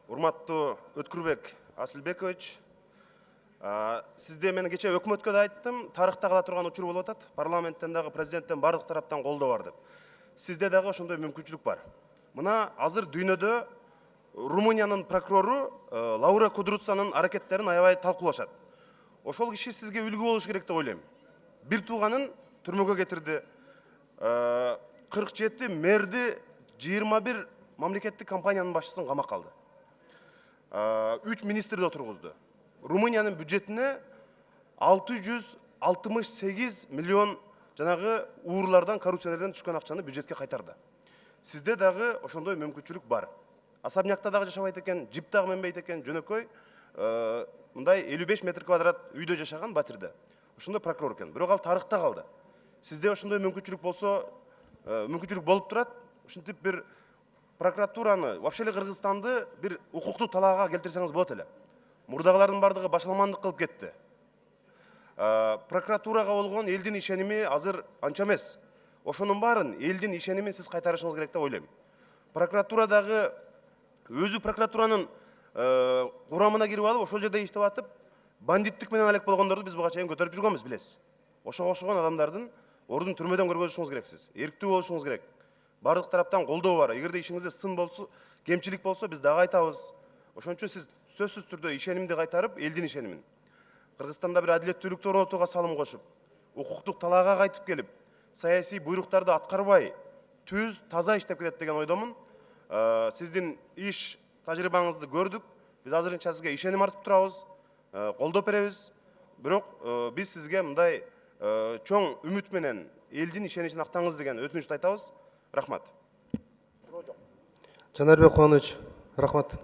Урматтуу Өткүрбек Асылбекович, сизде мен кече өкмөткө да айттым, тарыхта кала турган учур болуп атат. Парламенттен дагы, президенттен бардык тараптан колдоо бар деп. Сизде дагы ошондой мүмкүнчүлүк бар. Мына азыр дүйнөдө Румыниянын прокурору Лаура Кудруцанын аракеттерин аябай талкуулашат. Ошол киши сизге үлгү болуш керек деп ойлойм. Бир тууганын түрмөгө кетирди. 47 мэрди, 21 мамлекеттик компаниянын башчысын камакка алды. 3 министрди отургузду. Румыниянын бюджетине 668 миллион жанагы уурлардан, коррупциялардан түшкөн акчаны бюджетке кайтарды. Сизде дагы ошондой мүмкүнчүлүк бар. Особнякта дагы жашабайт экен, жип дагы менбейт экен, жөнөкөй мындай 55 метр квадрат үйдө жашаган батирде. Ошондой прокурор экен. Бирок ал тарыхта калды. Сизде ошондой мүмкүнчүлүк болсо, мүмкүнчүлүк болуп турат. Ушинтип бир прокуратураны, вообще Кыргызстанды бир укуктуу талаага келтирсеңиз болот эле. Мурдагылардын бардыгы башаламандык кылып кетти. Прокуратурага болгон элдин ишеними азыр анча эмес. Ошонун баарын элдин ишенимин сиз кайтарышыңыз керек деп ойлойм. Прокуратура дагы өзү прокуратуранын курамына кирип алып, ошол жерде иштеп атып, бандиттик менен алек болгондорду биз буга чейин көтөрүп жүргөнбүз, билесиз. Ошого окшогон адамдардын ордун түрмөдөн көргөзүшүңүз керексиз. Эрктүү болушуңуз керек. Бардык тараптан колдоо бар. Эгерде ишиңизде сын болсо, кемчилик болсо, биз дагы айтабыз. Ошон үчүн сиз сөзсүз түрдө ишенимди кайтарып, элдин ишенимин. Кыргызстанда бир адилеттүүлүктү орнотууга салым кошуп, укуктук талаага кайтып келип, саясий буйруктарды аткарбай, түз, таза иштеп кетет деген ойдомун. Сиздин иш тажрыйбаңызды көрдүк. Биз азырынча сизге ишеним артып турабыз, колдоп беребиз. Бирок биз сизге мындай чоң үмүт менен элдин ишеничин актаңыз деген өтүнүчтү айтабыз. Рахмат. Жанарбек Кубанович, рахмат.